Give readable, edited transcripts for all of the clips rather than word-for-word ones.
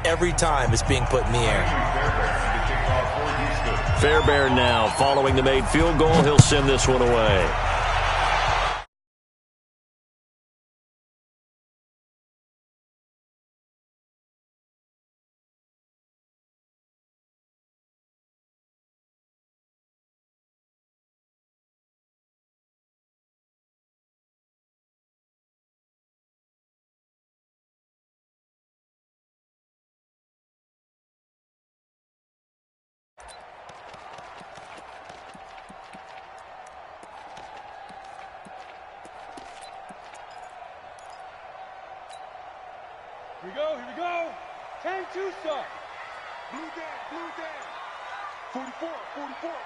every time it's being put in the air. Fairbairn now following the made field goal. He'll send this one away. Here we go. 10-2 start. Blue down. 44,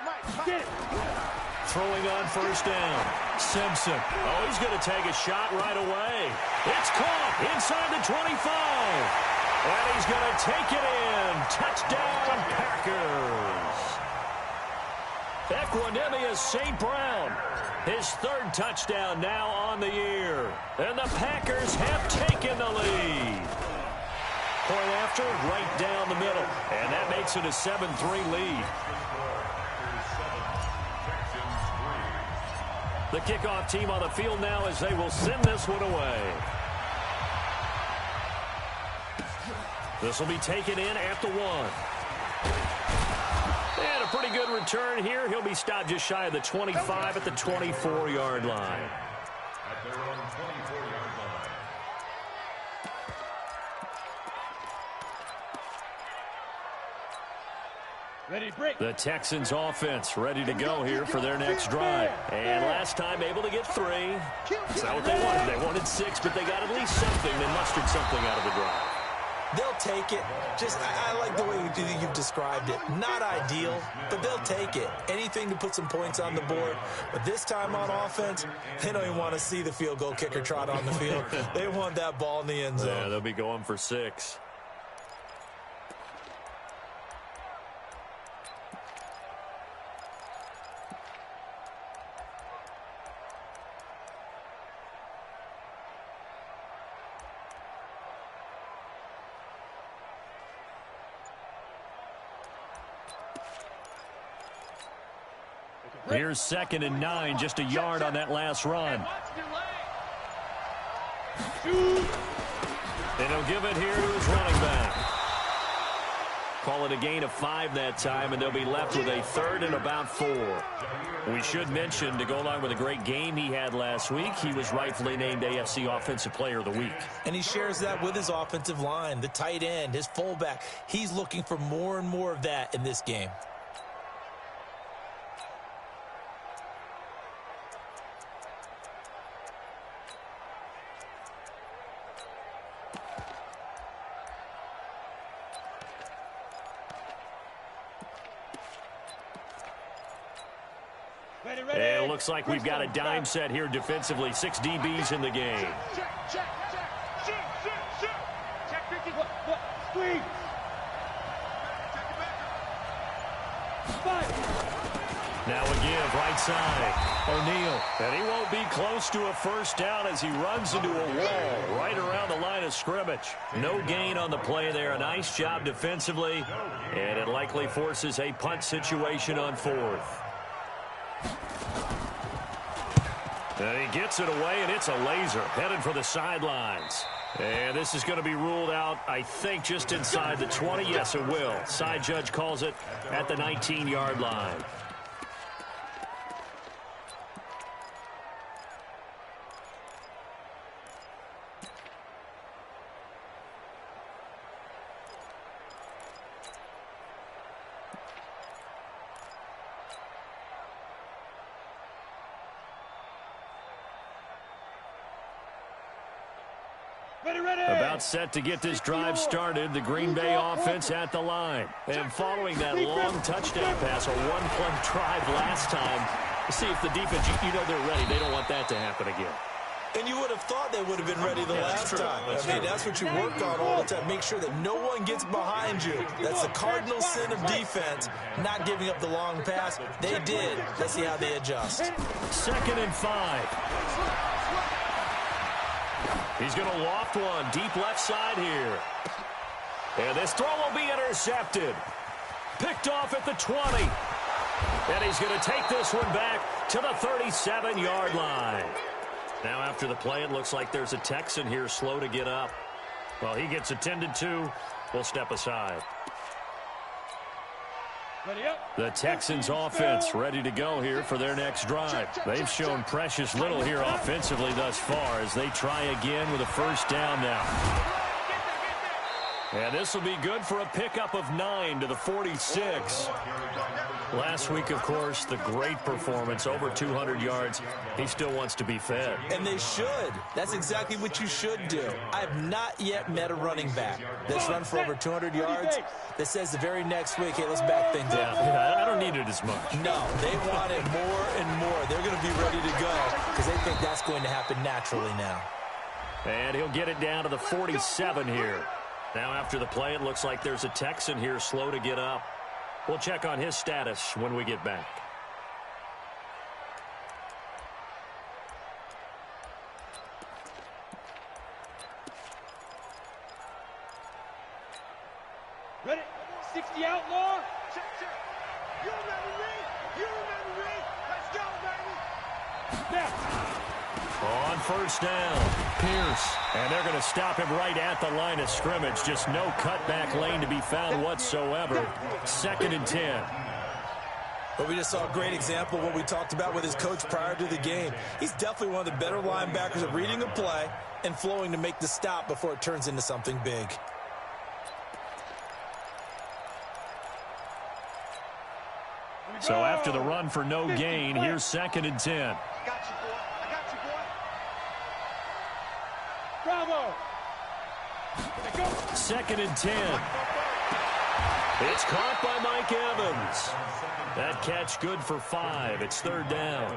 Mike. Get it. Throwing on first down. Simpson. Oh, he's going to take a shot right away. It's caught inside the 25. And he's going to take it in. Touchdown, Packers. Equanimous St. Brown. His third touchdown now on the year. And the Packers have taken the lead. Point after, right down the middle. And that makes it a 7-3 lead. The kickoff team on the field now as they will send this one away. This will be taken in at the 1. And a pretty good return here. He'll be stopped just shy of the 25 at the 24-yard line. At their own 24-yard line. Ready, break. The Texans offense ready to go here for their next drive. And last time able to get 3. That's not what they wanted. They wanted 6, but they got at least something. They mustered something out of the drive. They'll take it. I like the way you've described it. Not ideal, but they'll take it. Anything to put some points on the board. But this time on offense, they don't even want to see the field goal kicker trot on the field. They want that ball in the end zone. Yeah, they'll be going for 6. Here's 2nd and 9, just a yard on that last run. And he'll give it here to his running back. Call it a gain of 5 that time, and they'll be left with a 3rd and about 4. We should mention, to go along with a great game he had last week, he was rightfully named AFC Offensive Player of the Week. And he shares that with his offensive line, the tight end, his fullback. He's looking for more and more of that in this game. It looks like we've got a dime set here defensively. 6 DBs in the game. Check. Check 50. Squeeze. Now a give, right side. O'Neal. And he won't be close to a first down as he runs into a wall right around the line of scrimmage. No gain on the play there. A nice job defensively. And it likely forces a punt situation on 4th. And he gets it away, and it's a laser headed for the sidelines. And this is going to be ruled out, I think, just inside the 20. Yes, it will. Side judge calls it at the 19-yard line. About set to get this drive started. The Green Bay offense at the line. And following that long touchdown pass, a one-play drive last time, see if the defense, you know they're ready. They don't want that to happen again. And you would have thought they would have been ready the last time. I mean, that's what you work on all the time. Make sure that no one gets behind you. That's the cardinal sin of defense, not giving up the long pass. They did. Let's see how they adjust. 2nd and 5. He's going to loft one deep left side here. And this throw will be intercepted. Picked off at the 20. And he's going to take this one back to the 37-yard line. Now after the play, it looks like there's a Texan here slow to get up. Well, he gets attended to. We'll step aside. The Texans offense ready to go here for their next drive. They've shown precious little here offensively thus far as they try again with a first down now. And this will be good for a pickup of 9 to the 46. Last week, of course, the great performance, over 200 yards. He still wants to be fed. And they should. That's exactly what you should do. I have not yet met a running back that's run for over 200 yards that says the very next week, hey, let's back things up. Yeah, I don't need it as much. No, they want it more and more. They're going to be ready to go because they think that's going to happen naturally now. And he'll get it down to the 47 here. Now after the play, it looks like there's a Texan here slow to get up. We'll check on his status when we get back. Ready? 60 outlaw. Check, check. You remember me? You remember me? Let's go, baby. Now. On first down, Pierce. And they're going to him right at the line of scrimmage. Just no cutback lane to be found whatsoever. 2nd and 10. But we just saw a great example of what we talked about with his coach prior to the game. He's definitely one of the better linebackers at reading a play and flowing to make the stop before it turns into something big. So after the run for no gain, here's 2nd and 10. I got you, boy. I got you, boy. Bravo. 2nd and 10. It's caught by Mike Evans. That catch good for 5. It's 3rd down.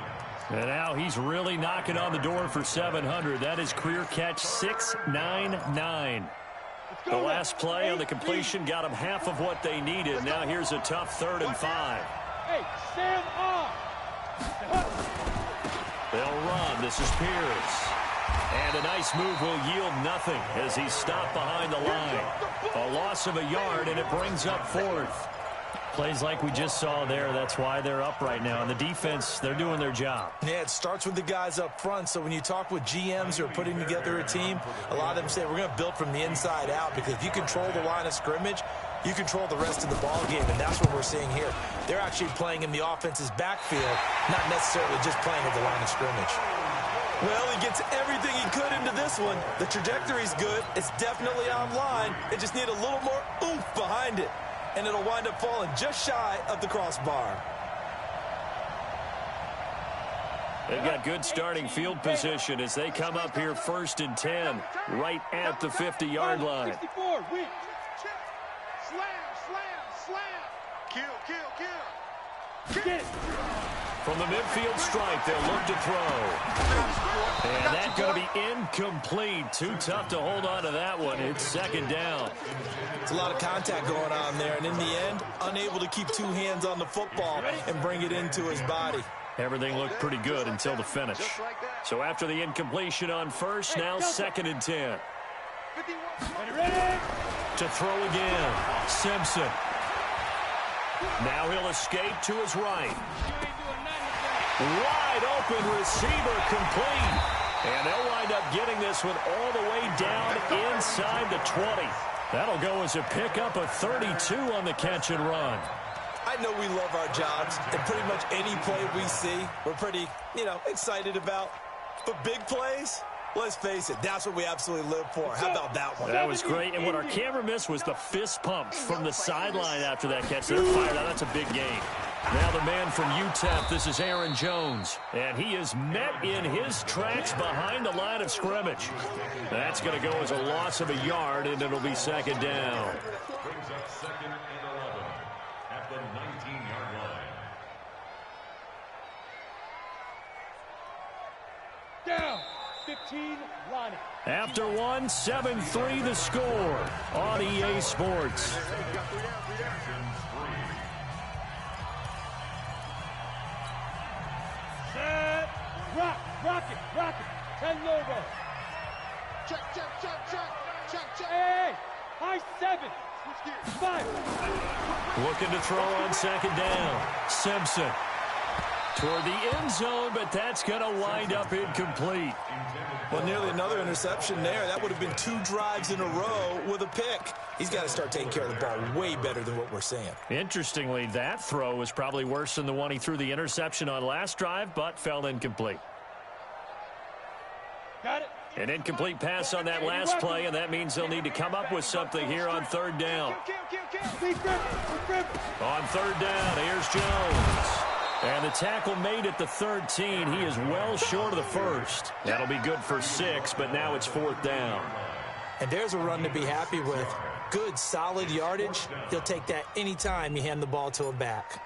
And now he's really knocking on the door for 700. That is career catch 699. The last play on the completion got them half of what they needed. Now here's a tough 3rd and 5. Hey, stand off. They'll run. This is Pierce. And a nice move will yield nothing as he's stopped behind the line. A loss of a yard, and it brings up 4th. Plays like we just saw there. That's why they're up right now. And the defense, they're doing their job. Yeah, it starts with the guys up front. So when you talk with GMs who are putting together a team, a lot of them say we're going to build from the inside out, because if you control the line of scrimmage, you control the rest of the ball game, and that's what we're seeing here. They're actually playing in the offense's backfield, not necessarily just playing at the line of scrimmage. Well, he gets everything he could into this one. The trajectory's good. It's definitely online. It just need a little more oomph behind it, and it'll wind up falling just shy of the crossbar. They've got good starting field position as they come up here 1st and 10, right at the 50-yard line. 64, weak. Slam, slam, slam. Kill, kill, kill. Get it. From the midfield stripe, they'll look to throw. And that's going to be incomplete. Too tough to hold on to that one. It's 2nd down. It's a lot of contact going on there, and in the end, unable to keep 2 hands on the football and bring it into his body. Everything looked pretty good until the finish. So after the incompletion on first, now 2nd and 10. Ready? To throw again, Simpson. Now he'll escape to his right. Wide open receiver, complete. And they'll wind up getting this one all the way down inside the 20. That'll go as a pickup of 32 on the catch and run. I know we love our jobs, and pretty much any play we see, we're pretty, excited about. But big plays, let's face it, that's what we absolutely live for. How about that one? That was great. And what our camera missed was the fist pump from the sideline after that catch. They're fired out. That's a big gain. Now the man from UTEP, this is Aaron Jones. And he is met in his tracks behind the line of scrimmage. That's going to go as a loss of a yard, and it'll be 2nd down. Brings up 2nd and 11 at the 19-yard line. Down. 15, Lonnie. After one, 7-3 the score on EA Sports. Set. Rock it. 10 logo. Check, check, check, check, check, check. Hey, high 7. Looking to throw on second down. Simpson toward the end zone, but that's going to wind up incomplete. Well, nearly another interception there. That would have been 2 drives in a row with a pick. He's got to start taking care of the ball way better than what we're seeing. Interestingly, that throw was probably worse than the one he threw the interception on last drive, but fell incomplete. Got it. An incomplete pass on that last play, and that means they'll need to come up with something here on third down. On third down, here's Jones. And the tackle made at the 13. He is well short of the first. That'll be good for 6, but now it's 4th down. And there's a run to be happy with. Good, solid yardage. He'll take that anytime you hand the ball to a back.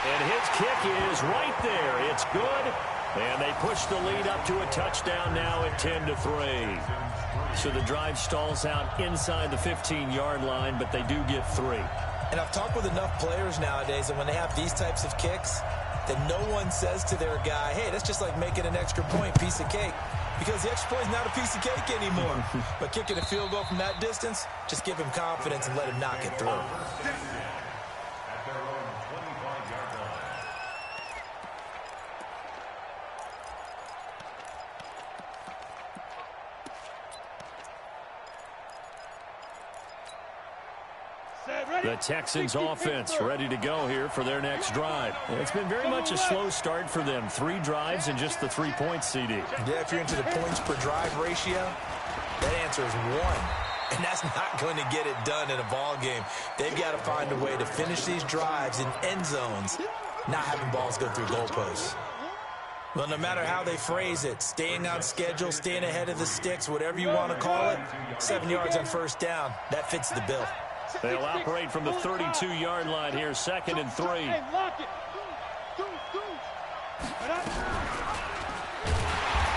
And his kick is right there. It's good. And they push the lead up to a touchdown now at 10-3. So the drive stalls out inside the 15-yard line, but they do get 3. And I've talked with enough players nowadays, and when they have these types of kicks, that no one says to their guy, hey, that's just like making an extra point, piece of cake. Because the extra point is not a piece of cake anymore. But kicking a field goal from that distance, just give him confidence and let him knock it through. The Texans offense ready to go here for their next drive. It's been very much a slow start for them. 3 drives and just the 3 points, CD. Yeah, if you're into the points per drive ratio, that answer is 1. And that's not going to get it done in a ball game. They've got to find a way to finish these drives in end zones, not having balls go through goalposts. Well, no matter how they phrase it, staying on schedule, staying ahead of the sticks, whatever you want to call it, 7 yards on first down, that fits the bill. They'll operate from the 32-yard line here, 2nd and 3. Hey, lock it.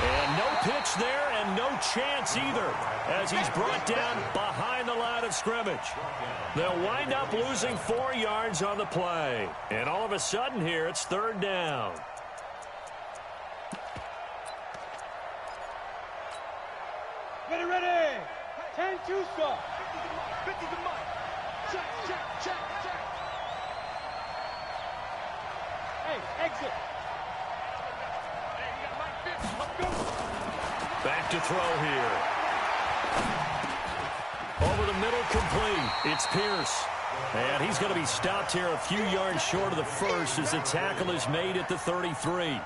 And no pitch there and no chance either as he's brought down behind the line of scrimmage. They'll wind up losing 4 yards on the play. And all of a sudden here, it's 3rd down. Ready. 10-2 stop. 50 to Mike. Check. Hey, exit. Hey, you got Mike 50. Let's go. Back to throw here. Over the middle, complete. It's Pierce. And he's going to be stopped here a few yards short of the first as the tackle is made at the 33.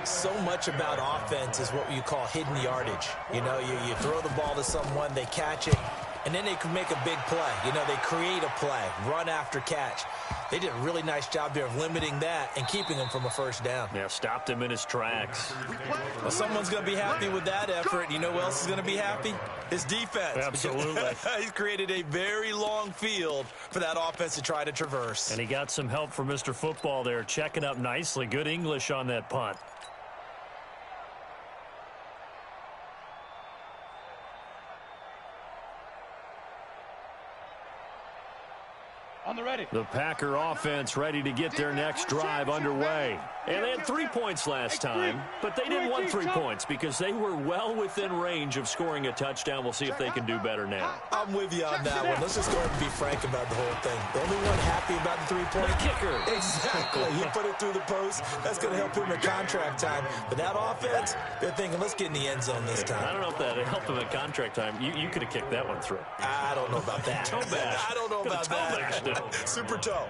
So much about offense is what you call hidden yardage. You know, you throw the ball to someone, they catch it, and then they can make a big play. You know, they create a play, run after catch. They did a really nice job there of limiting that and keeping him from a first down. Yeah, stopped him in his tracks. Well, someone's going to be happy with that effort. You know who else is going to be happy? His defense. Absolutely. He's created a very long field for that offense to try to traverse. And he got some help from Mr. Football there, checking up nicely. Good English on that punt. On the ready. The Packer offense ready to get their next drive underway. And they had 3 points last time, but they didn't want 3 points because they were well within range of scoring a touchdown. We'll see if they can do better now. I'm with you on that one. Let's just go ahead and be frank about the whole thing. The only one happy about the three-point kicker. Exactly. He put it through the post. That's going to help him in contract time. But that offense, they're thinking, let's get in the end zone this time. I don't know if that helped him in contract time. You could have kicked that one through. I don't know about that. Toe bash. I don't know about that. Super toe.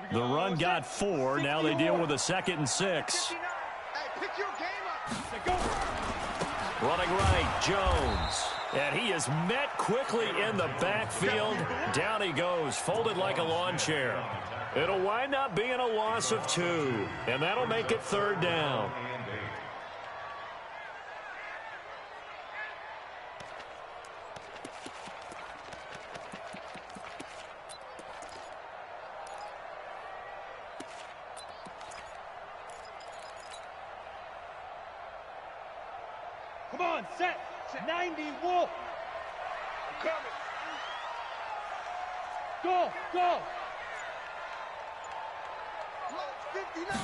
The run got 4. Now they deal with a 2nd and 6. Hey, pick your game up. Running right, Jones. And he is met quickly in the backfield. Down he goes, folded like a lawn chair. It'll wind up being a loss of 2. And that'll make it 3rd down. Come on, set. 90, Wolf. I'm coming. Go, go. 59.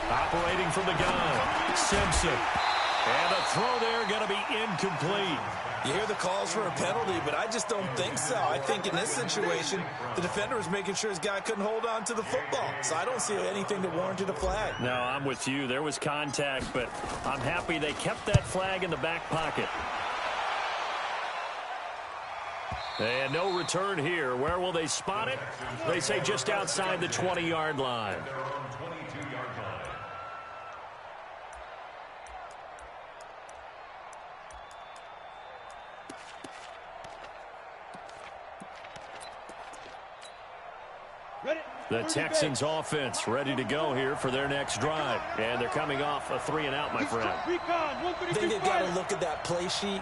Operating from the gun, Simpson. And the throw there going to be incomplete. You hear the calls for a penalty, but I just don't think so. I think in this situation, the defender was making sure his guy couldn't hold on to the football. So I don't see anything that warranted a flag. No, I'm with you. There was contact, but I'm happy they kept that flag in the back pocket. And no return here. Where will they spot it? They say just outside the 20-yard line. The Texans offense ready to go here for their next drive. And they're coming off a 3-and-out, my friend. I think they've got to look at that play sheet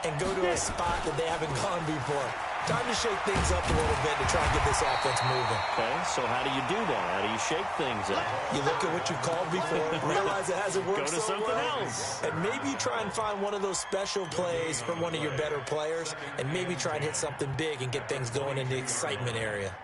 and go to a spot that they haven't gone before. Time to shake things up a little bit to try and get this offense moving. Okay, so how do you do that? How do you shake things up? You look at what you've called before, realize it hasn't worked Go to so something well, else. and maybe you try and find one of those special plays from one of your better players, and maybe try and hit something big and get things going in the excitement area.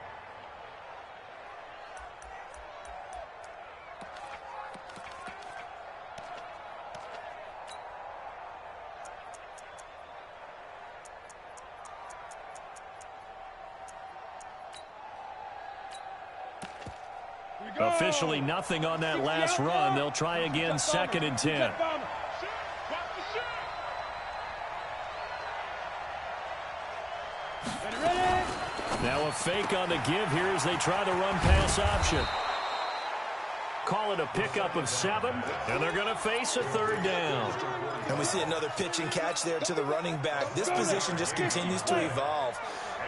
Officially nothing on that last run. They'll try again, 2nd and 10. Now a fake on the give here as they try the run-pass option. Call it a pickup of 7, and they're going to face a 3rd down. And we see another pitch and catch there to the running back. This position just continues to evolve.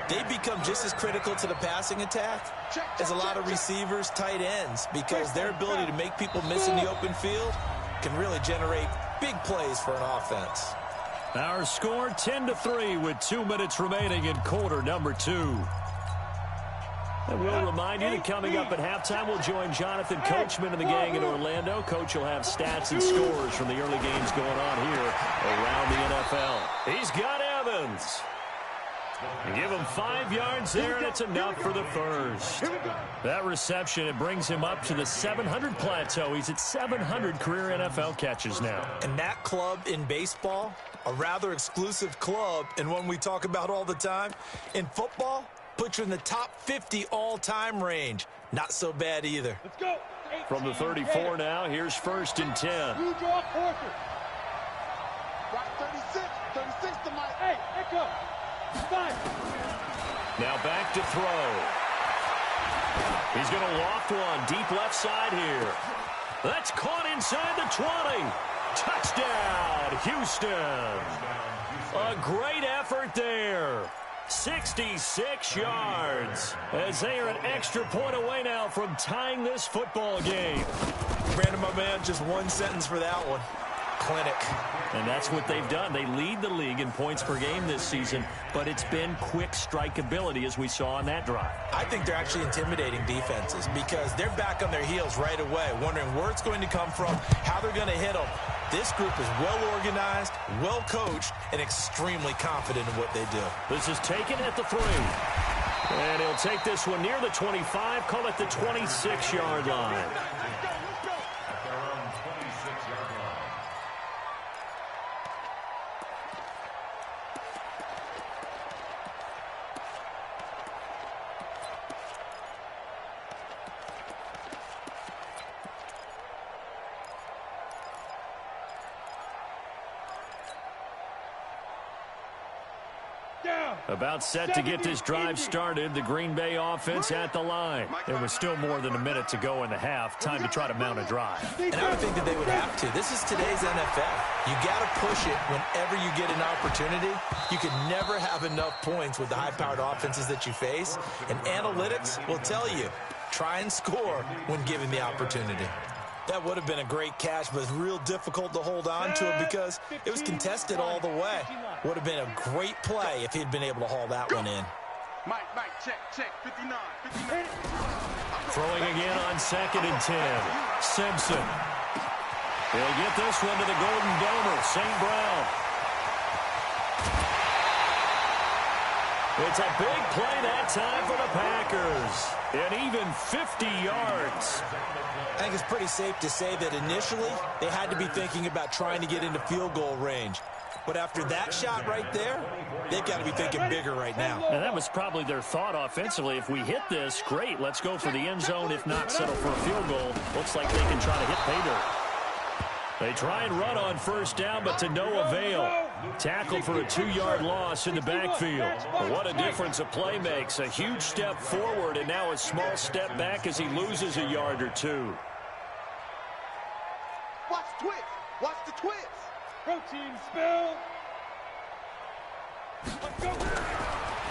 They become just as critical to the passing attack as a lot of receivers, tight ends, because their ability to make people miss in the open field can really generate big plays for an offense. Our score 10-3 with 2 minutes remaining in quarter number 2. And we'll remind you that coming up at halftime, we'll join Jonathan Coachman and the gang in Orlando. Coach will have stats and scores from the early games going on here around the NFL. He's got Evans. Give him 5 yards there, and it's enough for the first. That reception, it brings him up to the 700 plateau. He's at 700 career NFL catches now. And that club in baseball, a rather exclusive club, and one we talk about all the time. In football, puts you in the top 50 all-time range. Not so bad either. Let's go. From the 34 now, here's 1st and 10. You draw Porter. Rock 36. 36 to Mike. Hey, Echo. 5. Now back to throw. He's going to loft one deep left side here. That's caught inside the 20. Touchdown, Houston. A great effort there. 66 yards as they are an extra point away now from tying this football game. Brandon, my man, just one sentence for that one. Clinic. And that's what they've done. They lead the league in points per game this season, but it's been quick strikeability as we saw on that drive. I think they're actually intimidating defenses because they're back on their heels right away, wondering where it's going to come from, how they're going to hit them. This group is well organized, well coached, and extremely confident in what they do. This is taken at the 3. And he'll take this one near the 25, call it the 26-yard line. About set to get this drive started. The Green Bay offense at the line. There was still more than a minute to go in the half. Time to try to mount a drive. And I would think that they would have to. This is today's NFL. You got to push it whenever you get an opportunity. You can never have enough points with the high-powered offenses that you face. And analytics will tell you, try and score when given the opportunity. That would have been a great catch, but it's real difficult to hold on to it because it was contested all the way. Would have been a great play if he'd been able to haul that one in. Mike, check, 59. Throwing again on 2nd and 10. Simpson. He'll get this one to the Golden Domer, St. Brown. It's a big play that time for the Packers. And even 50 yards. I think it's pretty safe to say that initially they had to be thinking about trying to get into field goal range. But after that shot right there, they've got to be thinking bigger right now. And that was probably their thought offensively. If we hit this, great, let's go for the end zone. If not, settle for a field goal. Looks like they can try to hit pay dirt. They try and run on first down, but to no avail. Tackled for a 2-yard loss in the backfield. What a difference a play makes. A huge step forward and now a small step back as he loses a yard or two. Watch the twist. Watch the twist. Protein spill. Let's go.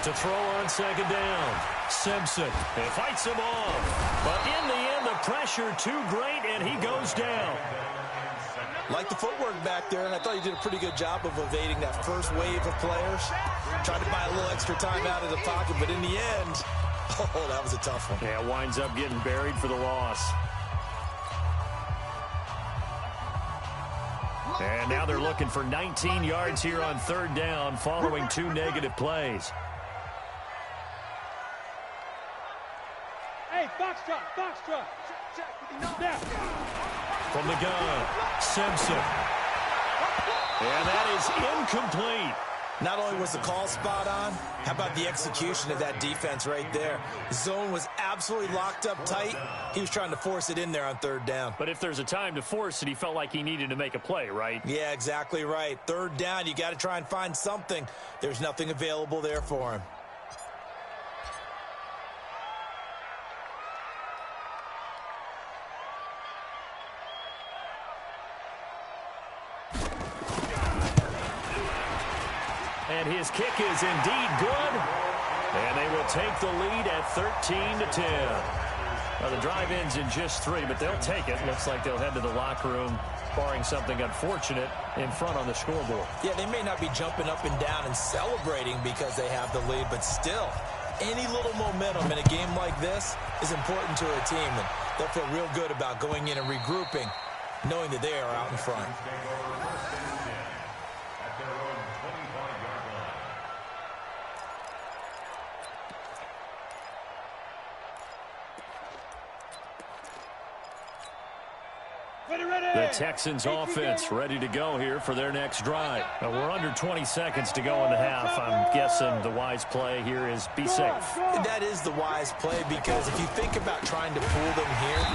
To throw on second down. Simpson. He fights him off. But in the end, the pressure too great, and he goes down. Like the footwork back there, and I thought he did a pretty good job of evading that first wave of players. Tried to buy a little extra time out of the pocket, but in the end, oh, that was a tough one. Yeah, winds up getting buried for the loss. And now they're looking for 19 yards here on third down following 2 negative plays. Hey, foxtrot, foxtrot. Now. From the gun, Simpson. And that is incomplete. Not only was the call spot on, how about the execution of that defense right there? The zone was absolutely locked up tight. He was trying to force it in there on third down. But if there's a time to force it, he felt like he needed to make a play, right? Yeah, exactly right. Third down, you got to try and find something. There's nothing available there for him. And his kick is indeed good. And they will take the lead at 13-10. Well, the drive ends in just 3, but they'll take it. Looks like they'll head to the locker room, barring something unfortunate, in front on the scoreboard. Yeah, they may not be jumping up and down and celebrating because they have the lead, but still, any little momentum in a game like this is important to a team, and they'll feel real good about going in and regrouping, knowing that they are out in front. The Texans offense ready to go here for their next drive. Now, we're under 20 seconds to go in the half. I'm guessing the wise play here is be safe. That is the wise play, because if you think about trying to pull them here,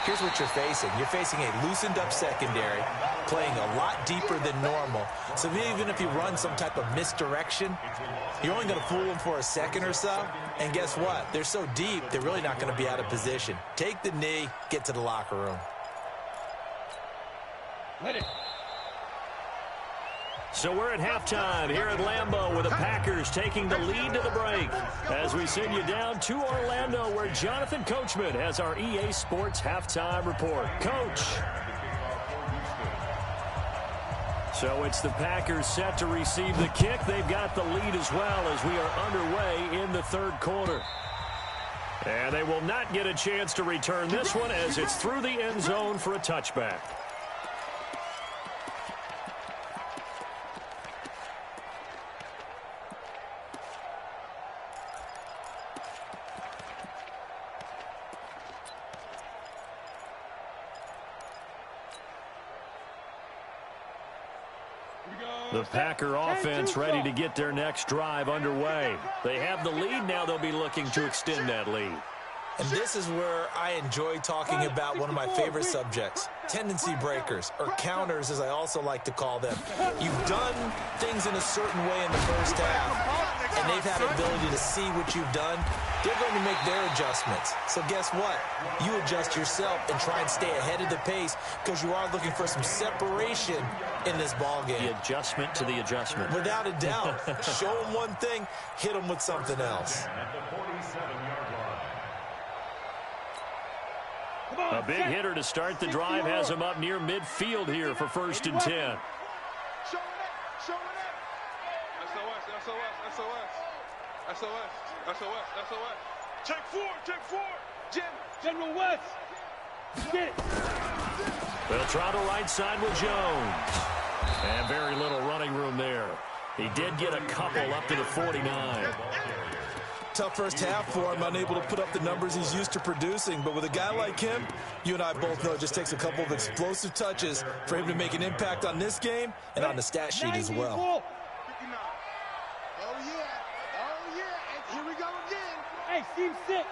here's what you're facing. You're facing a loosened up secondary, playing a lot deeper than normal. So even if you run some type of misdirection, you're only going to fool them for a second or so. And guess what? They're so deep, they're really not going to be out of position. Take the knee, get to the locker room. So we're at halftime here at Lambeau with the Packers taking the lead to the break. As we send you down to Orlando, where Jonathan Coachman has our EA Sports halftime report. Coach. So it's the Packers set to receive the kick. They've got the lead as well as we are underway in the third quarter. And they will not get a chance to return this one as it's through the end zone for a touchback. The Packer offense ready to get their next drive underway. They have the lead. Now they'll be looking to extend that lead. And this is where I enjoy talking about one of my favorite subjects, tendency breakers, or counters as I also like to call them. You've done things in a certain way in the first half, and they've had the ability to see what you've done. They're going to make their adjustments. So guess what? You adjust yourself and try and stay ahead of the pace, because you are looking for some separation in this ball game. The adjustment to the adjustment. Without a doubt. Show them one thing, hit them with something else. A big hitter to start the drive has him up near midfield here for 1st and 10. Show it up. Show it up. SOS. Check 4. Jim. General West. Get it. They'll try the right side with Jones. And very little running room there. He did get a couple up to the 49. Tough first half for him, unable to put up the numbers he's used to producing. But with a guy like him, you and I both know it just takes a couple of explosive touches for him to make an impact on this game and on the stat sheet as well. Oh, yeah. Oh, yeah. And here we go again. Hey, seam six.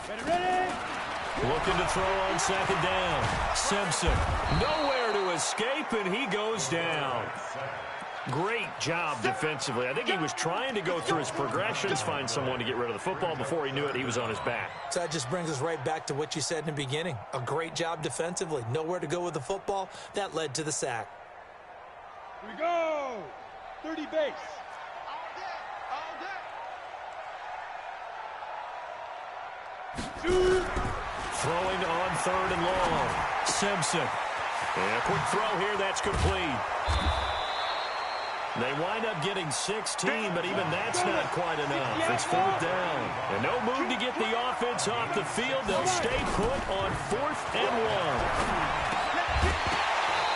Ready. Looking to throw on second down. Simpson, nowhere to escape, and he goes down. Great job defensively. I think he was trying to go through his progressions, find someone to get rid of the football. Before he knew it, he was on his back. So that just brings us right back to what you said in the beginning. A great job defensively. Nowhere to go with the football. That led to the sack. Here we go. 30 base. Throwing on third and long. Simpson. And a quick throw here. That's complete. They wind up getting 16, but even that's not quite enough. It's fourth down. And no move to get the offense off the field. They'll stay put on 4th and 1.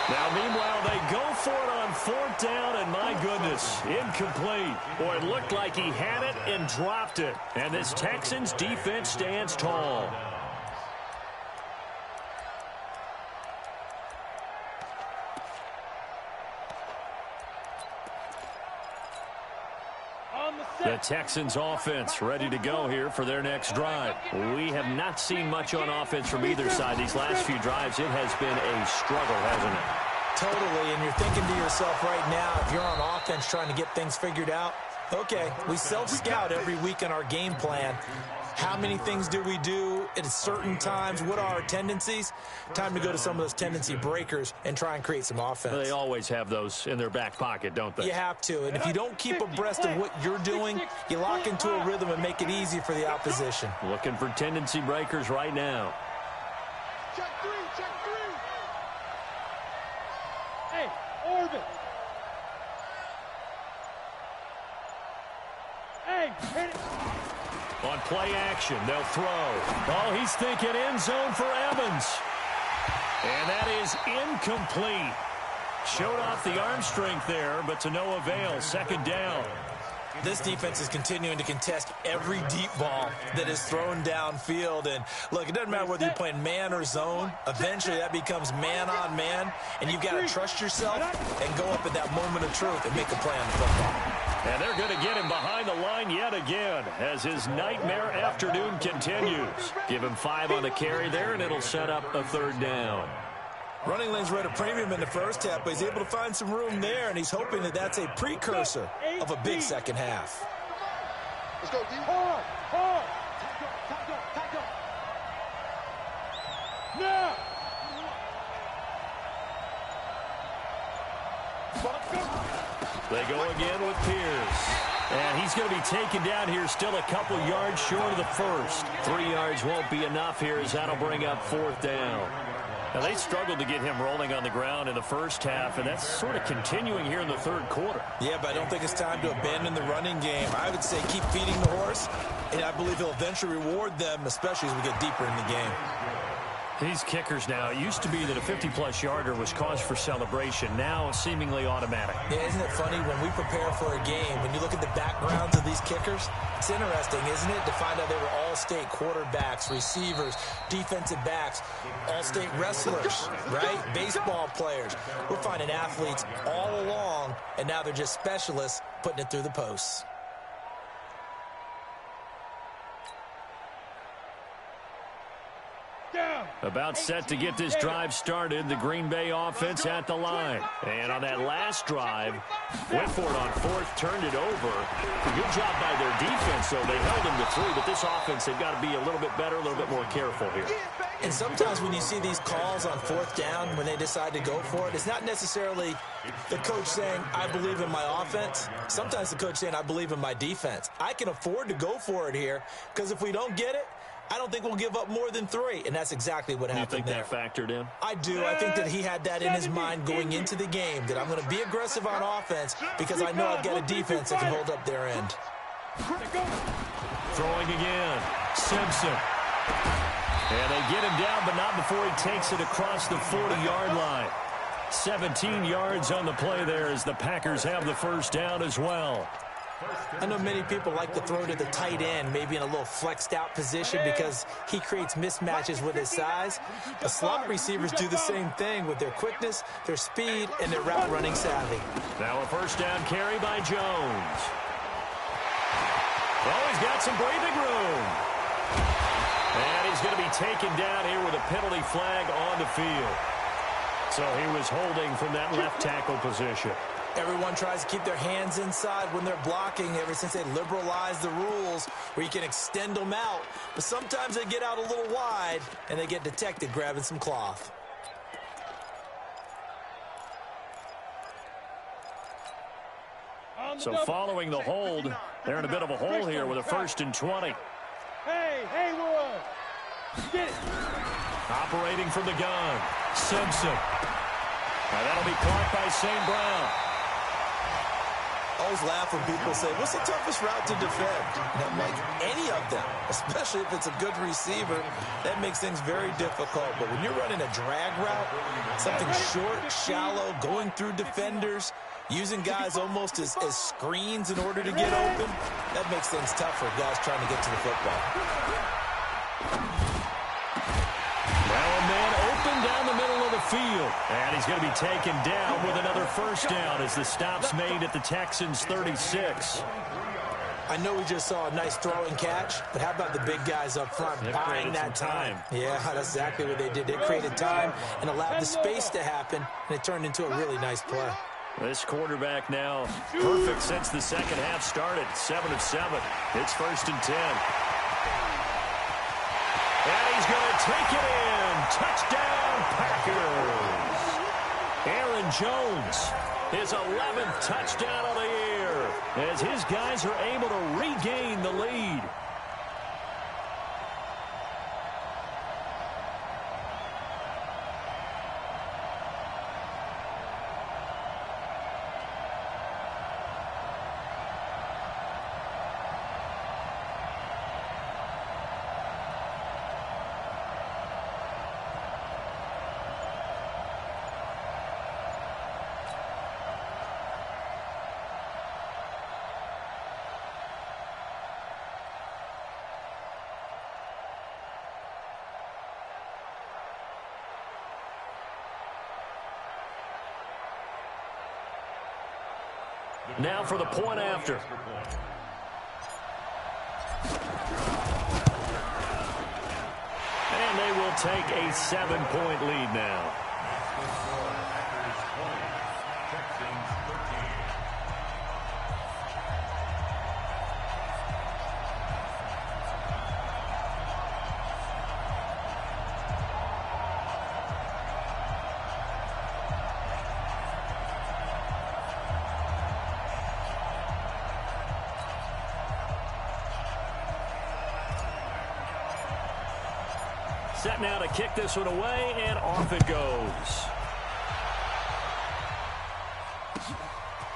Now, meanwhile, they go for it on 4th down, and my goodness, incomplete. Boy, it looked like he had it and dropped it. And this Texans defense stands tall. The Texans offense ready to go here for their next drive. We have not seen much on offense from either side. These last few drives, it has been a struggle, hasn't it? Totally, and you're thinking to yourself right now, if you're on offense trying to get things figured out, okay, we self-scout every week in our game plan. How many things do we do at certain times? What are our tendencies? Time to go to some of those tendency breakers and try and create some offense. They always have those in their back pocket, don't they? You have to, and if you don't keep abreast of what you're doing, you lock into a rhythm and make it easy for the opposition. Looking for tendency breakers right now. Check three. Hey, Orvin. Hey, hit it. On play action, they'll throw. Oh, he's thinking end zone for Evans. And that is incomplete. Showed off the arm strength there, but to no avail. Second down. This defense is continuing to contest every deep ball that is thrown downfield. And, look, it doesn't matter whether you're playing man or zone. Eventually, that becomes man-on-man, and you've got to trust yourself and go up at that moment of truth and make a play on the football. And they're going to get him behind the line yet again as his nightmare afternoon continues. Give him 5 on the carry there, and it'll set up a third down. Running lanes were at a premium in the first half, but he's able to find some room there, and he's hoping that that's a precursor of a big second half. Let's go, D. Hard. Now. They go again with Pierce. And he's going to be taken down here, still a couple yards short of the first. 3 yards won't be enough here as that'll bring up 4th down. Now, they struggled to get him rolling on the ground in the first half, and that's sort of continuing here in the third quarter. Yeah, but I don't think it's time to abandon the running game. I would say keep feeding the horse, and I believe he'll eventually reward them, especially as we get deeper in the game. These kickers now, it used to be that a 50-plus yarder was cause for celebration. Now, seemingly automatic. Yeah, isn't it funny when we prepare for a game, when you look at the backgrounds of these kickers, it's interesting, isn't it, to find out they were all-state quarterbacks, receivers, defensive backs, all-state wrestlers, right? Baseball players. We're finding athletes all along, and now they're just specialists putting it through the posts. About set to get this drive started, the Green Bay offense at the line. And on that last drive, went for it on 4th, turned it over. Good job by their defense, though. They held them to 3, but this offense, they've got to be a little bit better, a little bit more careful here. And sometimes when you see these calls on 4th down, when they decide to go for it, it's not necessarily the coach saying, I believe in my offense. Sometimes the coach saying, I believe in my defense. I can afford to go for it here, because if we don't get it, I don't think we'll give up more than 3, and that's exactly what happened there. You think that factored in? I do. I think that he had that in his mind going into the game, that I'm going to be aggressive on offense because I know I've got a defense that can hold up their end. Throwing again. Simpson. And they get him down, but not before he takes it across the 40-yard line. 17 yards on the play there as the Packers have the first down as well. I know many people like to throw to the tight end, maybe in a little flexed out position because he creates mismatches with his size. The slot receivers do the same thing with their quickness, their speed, and their route running savvy. Now a first down carry by Jones. Oh, he's got some breathing room. And he's going to be taken down here with a penalty flag on the field. So he was holding from that left tackle position. Everyone tries to keep their hands inside when they're blocking ever since they liberalized the rules where you can extend them out. But sometimes they get out a little wide and they get detected grabbing some cloth. So following the hold, they're in a bit of a hole here with a 1st and 20. Hey, Haywood. Get it. Operating from the gun, Simpson. Now that'll be caught by St. Brown. I always laugh when people say, what's the toughest route to defend? And I'm like, any of them, especially if it's a good receiver, that makes things very difficult. But when you're running a drag route, something short, shallow, going through defenders, using guys almost as screens in order to get open, that makes things tough for guys trying to get to the football. Now a man open down the middle of the field. And he's going to be taken down with another first down as the stop's made at the Texans' 36. I know we just saw a nice throw and catch, but how about the big guys up front buying that time? Yeah, that's exactly what they did. They created time and allowed the space to happen, and it turned into a really nice play. This quarterback now perfect since the second half started. 7 of 7. It's 1st and 10. And he's going to take it in. Touchdown, Packers. Aaron Jones, his 11th touchdown of the year, as his guys are able to regain the lead. Now for the point after. And they will take a 7-point lead now. Set now to kick this one away, and off it goes.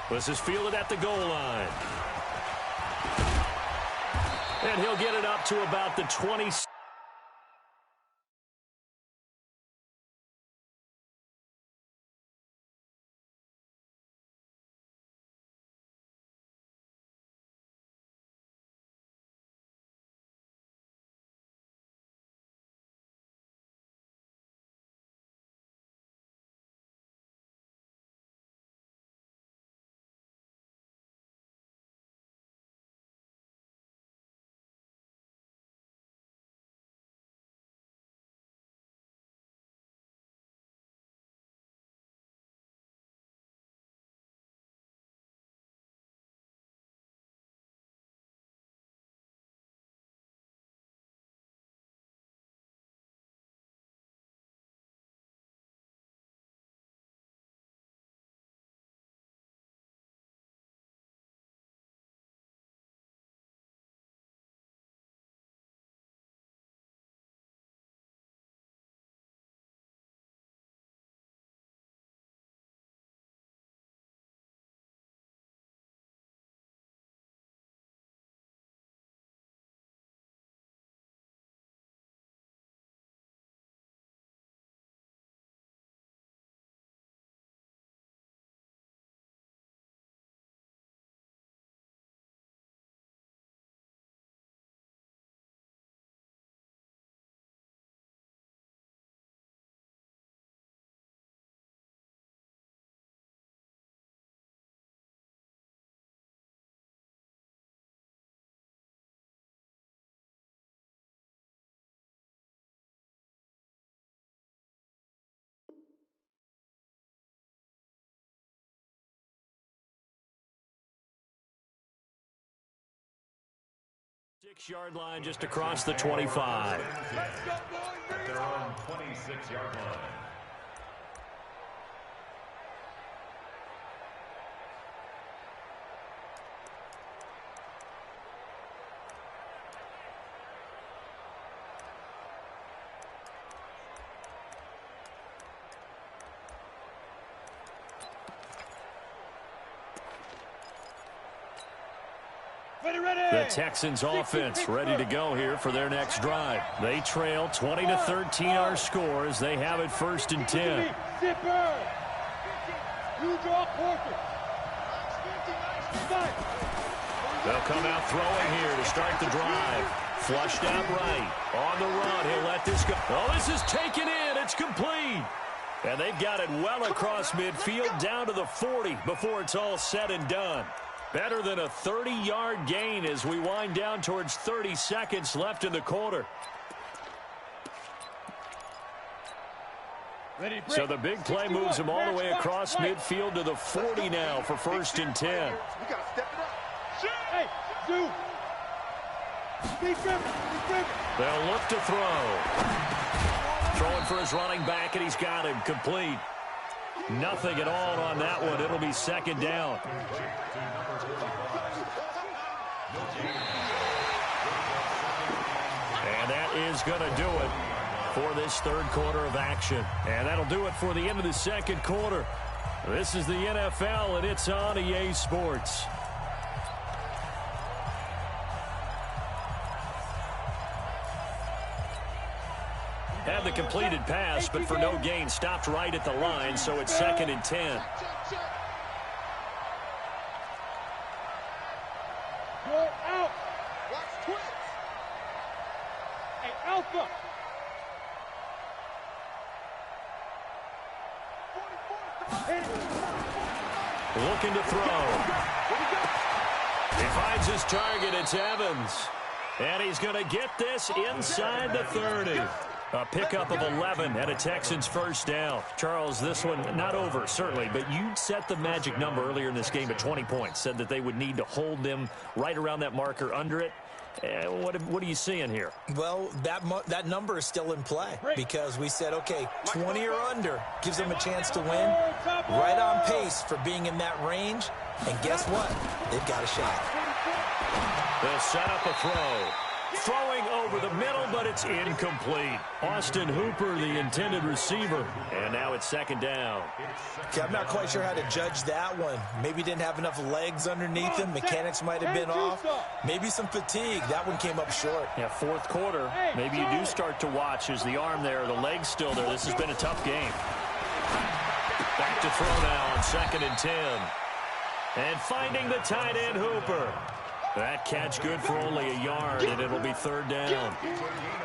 This is fielded at the goal line. And he'll get it up to about the 20. 6-yard line just across the 25. At their own 26-yard line. The Texans offense ready to go here for their next drive. They trail 20-13 our score as they have it 1st and 10. They'll come out throwing here to start the drive. Flushed out right. On the run, he'll let this go. Oh, this is taken in. It's complete. And they've got it well across midfield down to the 40 before it's all said and done. Better than a 30-yard gain as we wind down towards 30 seconds left in the quarter. So the big play moves him all the way across midfield to the 40 now for 1st and 10. They'll look to throw. Throwing for his running back, and he's got him complete. Nothing at all on that one. It'll be 2nd down. And that is going to do it for this 3rd quarter of action. And that'll do it for the end of the 2nd quarter. This is the NFL, and it's on EA Sports. Had the completed pass, but for no gain, stopped right at the line, so it's 2nd and 10. You're out. Watch twist. Hey, Alpha. Looking to throw. He finds his target. It's Evans. And he's going to get this inside the 30. A pickup of 11 and a Texans 1st down. Charles, this one not over, certainly, but you set the magic number earlier in this game at 20 points. Said that they would need to hold them right around that marker under it. What are you seeing here? Well, that number is still in play because we said, okay, 20 or under gives them a chance to win. Right on pace for being in that range. And guess what? They've got a shot. They'll set up a throw. Throwing over the middle, but it's incomplete. Austin Hooper, the intended receiver. And now it's 2nd down. Okay, I'm not quite sure how to judge that one. Maybe didn't have enough legs underneath him. Mechanics might have been off. Maybe some fatigue. That one came up short. Yeah, 4th quarter. Maybe you do start to watch as the arm there, the leg's still there. This has been a tough game. Back to throw now on 2nd and 10. And finding the tight end, Hooper. That catch good for only a yard, and it'll be 3rd down.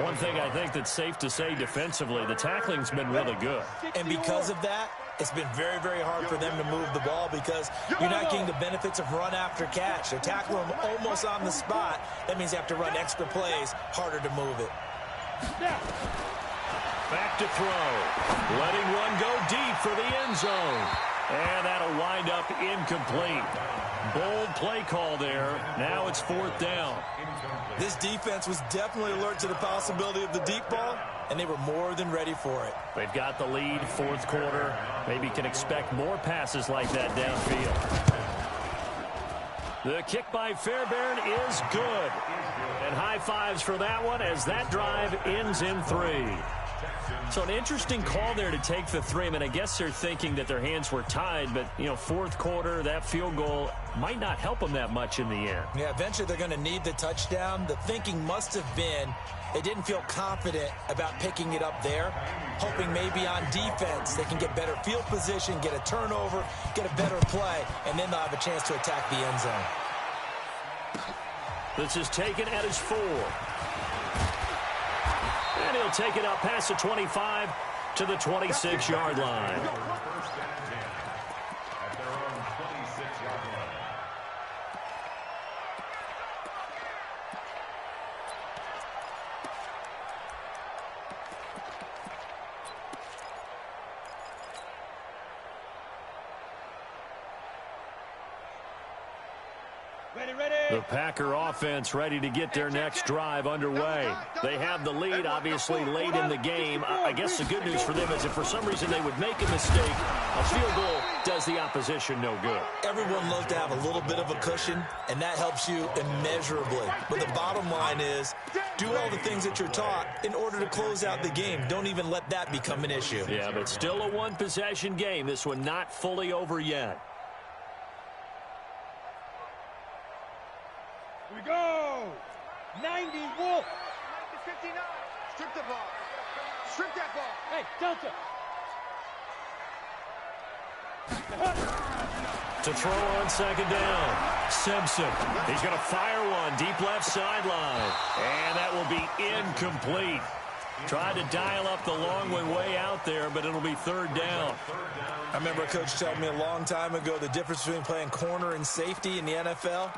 One thing I think that's safe to say defensively, the tackling's been really good. And because of that, it's been very, very hard for them to move the ball because you're not getting the benefits of run after catch. They tackle them almost on the spot. That means you have to run extra plays, harder to move it. Back to throw. Letting one go deep for the end zone. And that'll wind up incomplete. Bold play call there. Now it's 4th down. This defense was definitely alert to the possibility of the deep ball, and they were more than ready for it. They've got the lead, 4th quarter. Maybe can expect more passes like that downfield. The kick by Fairbairn is good. And high fives for that one as that drive ends in 3. So an interesting call there to take the 3. I mean, I guess they're thinking that their hands were tied, but, 4th quarter, that field goal might not help them that much in the end. Yeah, eventually they're going to need the touchdown. The thinking must have been they didn't feel confident about picking it up there, hoping maybe on defense they can get better field position, get a turnover, get a better play, and then they'll have a chance to attack the end zone. This is taken at his 4. And he'll take it up past the 25 to the 26-yard line. The Packer offense ready to get their next drive underway. They have the lead, obviously, late in the game. I guess the good news for them is if for some reason they would make a mistake, a field goal does the opposition no good. Everyone loves to have a little bit of a cushion, and that helps you immeasurably. But the bottom line is, do all the things that you're taught in order to close out the game. Don't even let that become an issue. Yeah, but still a one-possession game. This one not fully over yet. Here we go. 90 Wolf. 59. Strip the ball. Strip that ball. Hey, Delta. To throw on second down, Simpson. He's going to fire one deep left sideline. And that will be incomplete. Tried to dial up the long way out there, but it'll be third down. I remember a coach telling me a long time ago the difference between playing corner and safety in the NFL.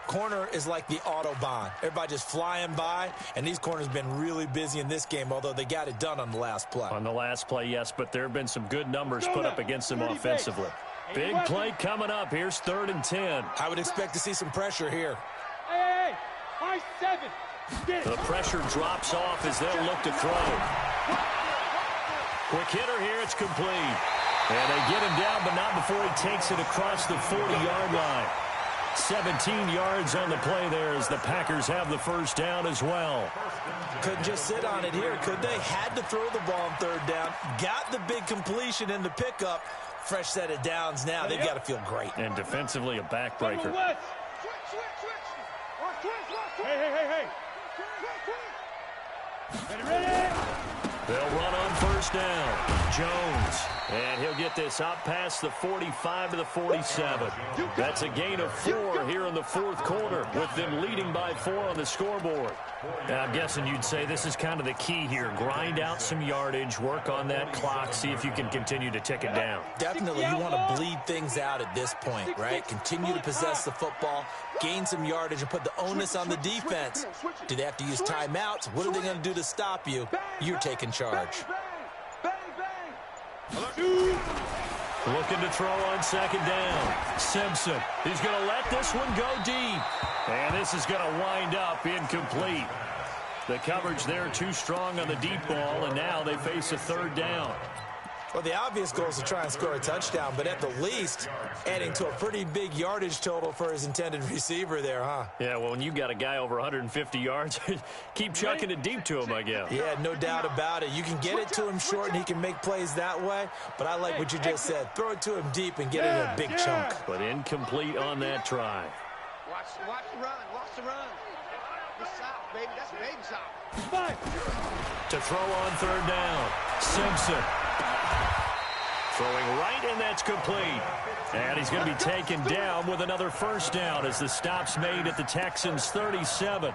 Corner is like the Autobahn. Everybody just flying by, and these corners have been really busy in this game, although they got it done on the last play. On the last play, yes, but there have been some good numbers put up against them offensively. Big play coming up. Here's 3rd and 10. I would expect to see some pressure here. Hey, high 7. The pressure drops off as they'll look to throw. Quick hitter here. It's complete. And they get him down, but not before he takes it across the 40-yard line. 17 yards on the play there as the Packers have the first down as well. Couldn't just sit on it here, could they? Had to throw the ball on 3rd down. Got the big completion in the pickup. Fresh set of downs now. They've got to feel great. And defensively a backbreaker. Hey. Ready. They'll run on 1st down. Jones. And he'll get this out past the 45 to the 47. That's a gain of 4 here in the 4th quarter, with them leading by 4 on the scoreboard. Now, I'm guessing you'd say this is kind of the key here. Grind out some yardage, work on that clock, see if you can continue to tick it down. Definitely, you want to bleed things out at this point, right? Continue to possess the football, gain some yardage, and put the onus on the defense. Do they have to use timeouts? What are they going to do to stop you? You're taking charge. Looking to throw on 2nd down. Simpson. He's going to let this one go deep. And this is going to wind up incomplete. The coverage there too strong on the deep ball, and now they face a 3rd down. Well, the obvious goal is to try and score a touchdown, but at the least, adding to a pretty big yardage total for his intended receiver there, huh? Yeah, well, when you got a guy over 150 yards, keep chucking it deep to him, I guess. Yeah, no doubt about it. You can get it to him short, and he can make plays that way, but I like what you just said. Throw it to him deep and get it in a big chunk. But incomplete on that try. Watch the run. Watch the run. It's south, baby. That's baby south. To throw on 3rd down. Simpson. Throwing right, and that's complete. And he's going to be taken down with another 1st down as the stop's made at the Texans' 37.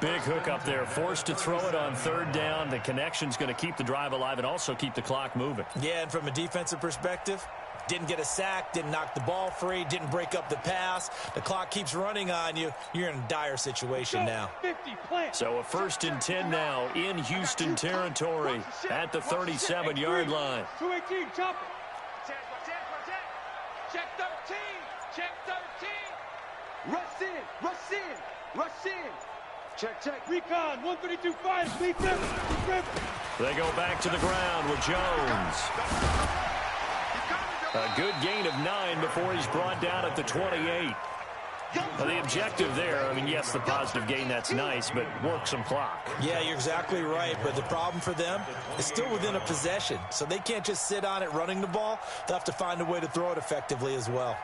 Big hook up there, forced to throw it on 3rd down. The connection's going to keep the drive alive and also keep the clock moving. Yeah, and from a defensive perspective, didn't get a sack, didn't knock the ball free, didn't break up the pass. The clock keeps running on you. You're in a dire situation now. So a 1st and 10 now in Houston territory at the 37-yard line. 218, chop it. Check 13. Check 13. Rush in. Check. Recon, 132, 5, Deep River. They go back to the ground with Jones. A good gain of 9 before he's brought down at the 28. Well, the objective there, I mean, yes, the positive gain, that's nice, but work some clock. Yeah, you're exactly right, but the problem for them is still within a possession, so they can't just sit on it running the ball. They'll have to find a way to throw it effectively as well.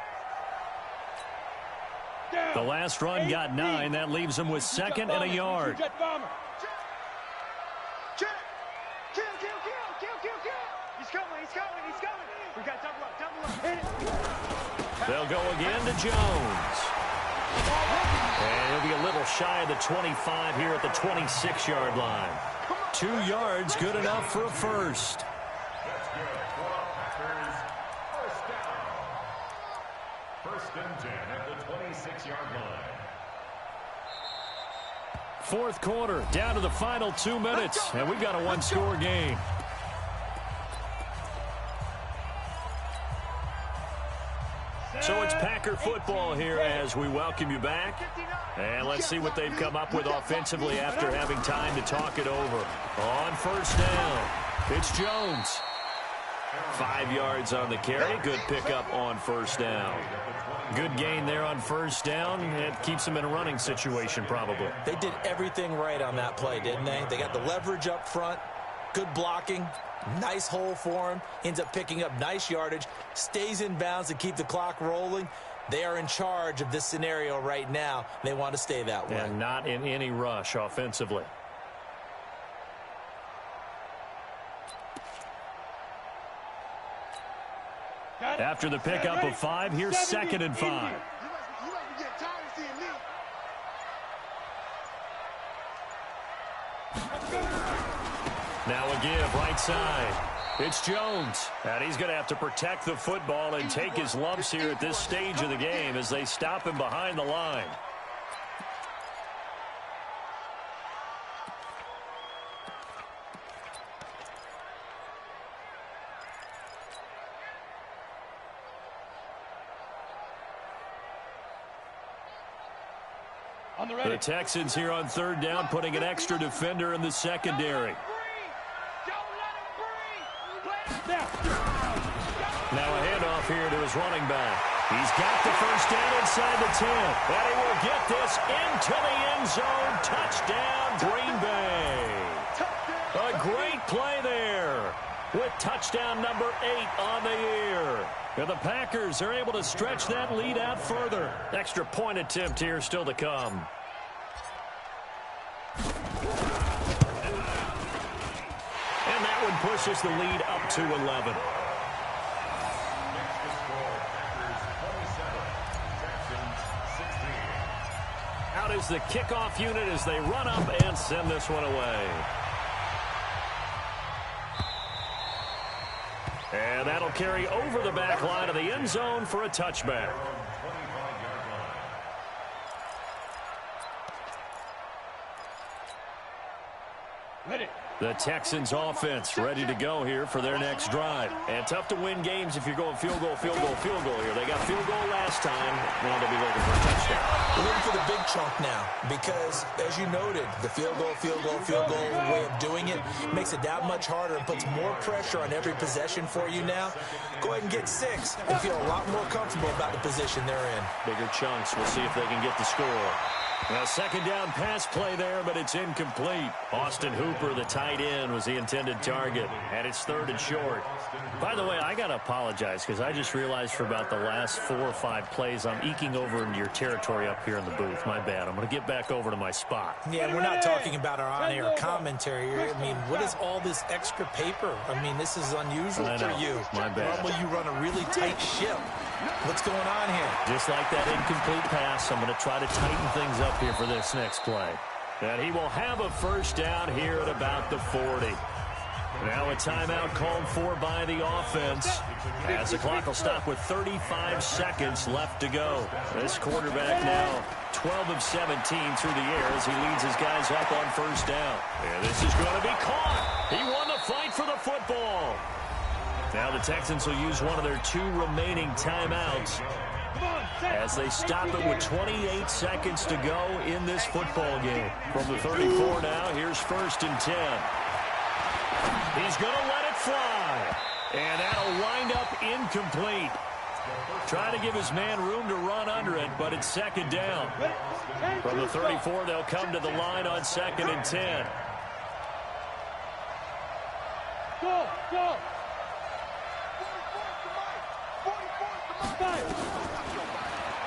The last run got 9. That leaves them with 2nd and a yard. Check. He's coming. We got double up. Hit it. They'll go again to Jones. And he'll be a little shy of the 25 here at the 26-yard line. 2 yards, good enough for a 1st. That's good for Packers. 1st down. 1st and 10 at the 26-yard line. 4th quarter, down to the final 2 minutes, and we've got a 1-score game. So it's Packer football here as we welcome you back. And let's see what they've come up with offensively after having time to talk it over. On first down, it's Jones. 5 yards on the carry. Good pickup on first down. Good gain there on first down. It keeps them in a running situation probably. They did everything right on that play, didn't they? They got the leverage up front, good blocking, nice hole for him, ends up picking up nice yardage, stays in bounds to keep the clock rolling. They are in charge of this scenario right now. They want to stay that way. And not in any rush offensively. After the pickup of 5, here's 2nd and 5. Now a give right side. It's Jones. And he's going to have to protect the football and take his lumps here at this stage of the game as they stop him behind the line. The Texans here on 3rd down, putting an extra defender in the secondary. Now a handoff here to his running back. He's got the first down inside the 10. And he will get this into the end zone. Touchdown, Green Bay. A great play there with touchdown number 8 on the year. And the Packers are able to stretch that lead out further. Extra point attempt here still to come. And that one pushes the lead up to 11. Out is the kickoff unit as they run up and send this one away. And that'll carry over the back line of the end zone for a touchback. The Texans offense ready to go here for their next drive. And tough to win games if you're going field goal, field goal, field goal here. They got field goal last time. Now they'll be looking for a touchdown. We're looking for the big chunk now because, as you noted, the field goal, field goal, field goal way of doing it makes it that much harder and puts more pressure on every possession for you now. Go ahead and get 6 and feel a lot more comfortable about the position they're in. Bigger chunks. We'll see if they can get the score. A 2nd down pass play there, but it's incomplete. Austin Hooper, the tight end, was the intended target, and it's 3rd and short. By the way, I got to apologize because I just realized for about the last 4 or 5 plays, I'm eking over into your territory up here in the booth. My bad. I'm going to get back over to my spot. Yeah, we're not talking about our on-air commentary. I mean, what is all this extra paper? I mean, this is unusual for you. My bad. Normally, you run a really tight ship. What's going on here? Just like that incomplete pass, I'm going to try to tighten things up here for this next play. And he will have a first down here at about the 40. Now a timeout called for by the offense as the clock will stop with 35 seconds left to go. This quarterback now 12 of 17 through the air as he leads his guys up on first down. And this is going to be caught. He won the fight for the football. Now the Texans will use one of their 2 remaining timeouts as they stop it with 28 seconds to go in this football game. From the 34 now, here's 1st and 10. He's going to let it fly. And that'll wind up incomplete. Trying to give his man room to run under it, but it's 2nd down. From the 34, they'll come to the line on 2nd and 10. Go, go.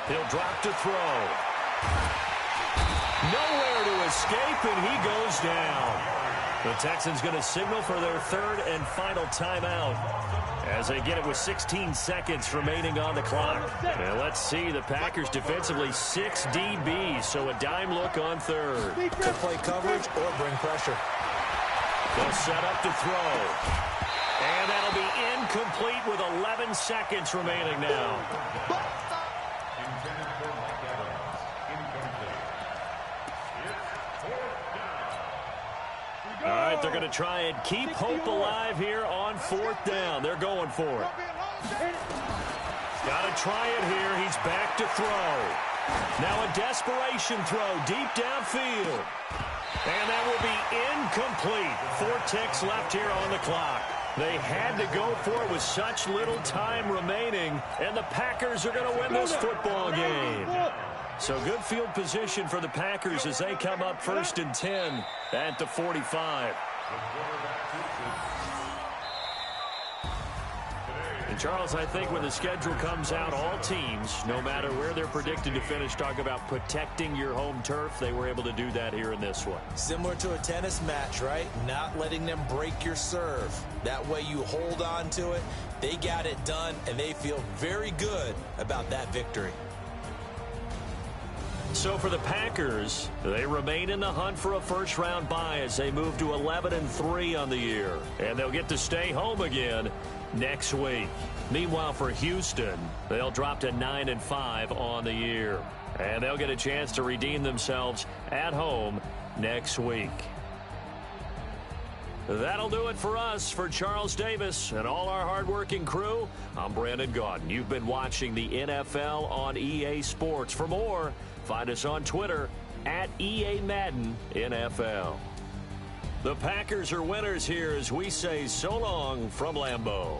He'll drop to throw. Nowhere to escape, and he goes down. The Texans going to signal for their 3rd and final timeout as they get it with 16 seconds remaining on the clock. And let's see, the Packers defensively 6 DBs, so a dime look on 3rd. Could play coverage or bring pressure. They'll set up to throw. And that'll be incomplete with 11 seconds remaining now. All right, they're going to try and keep hope alive here on 4th down. They're going for it. Got to try it here. He's back to throw. Now a desperation throw deep downfield. And that will be incomplete. 4 ticks left here on the clock. They had to go for it with such little time remaining, and the Packers are going to win this football game. So good field position for the Packers as they come up 1st and 10 at the 45. And Charles, I think when the schedule comes out, all teams, no matter where they're predicted to finish, talk about protecting your home turf. They were able to do that here in this one. Similar to a tennis match, right? Not letting them break your serve. That way you hold on to it. They got it done, and they feel very good about that victory. So for the Packers, they remain in the hunt for a first-round bye as they move to 11-3 on the year. And they'll get to stay home again next week. Meanwhile, for Houston, they'll drop to 9-5 on the year. And they'll get a chance to redeem themselves at home next week. That'll do it for us. For Charles Davis and all our hardworking crew, I'm Brandon Gaudin. You've been watching the NFL on EA Sports. For more, find us on Twitter at EA Madden NFL. The Packers are winners here as we say so long from Lambeau.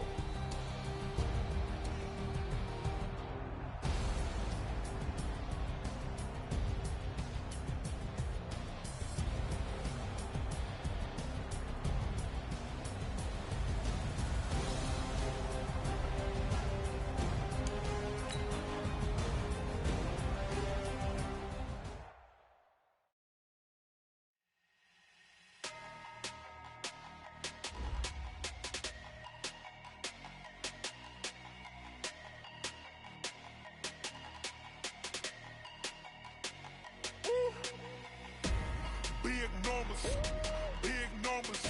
Big numbers,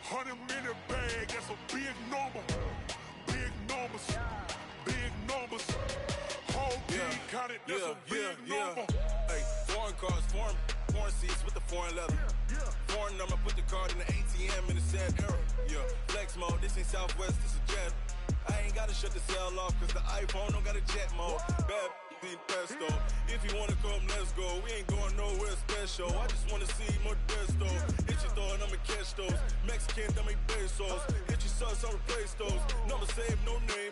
100-minute bag, that's a big number. Big numbers, whole team counted, that's a big number. Hey, foreign cars, foreign seats with the foreign leather. Foreign number, put the card in the ATM in the sad era. Yeah, flex mode, this ain't Southwest, this is Jet. I ain't gotta shut the cell off, cause the iPhone don't got a jet mode. Bad need pesto. If you wanna come, let's go. We ain't going nowhere special. I just wanna see more desto. Hit your throw and I'ma catch those. Mexican, that make pesos. Hit your sauce, I'll replace those. Number save, no name.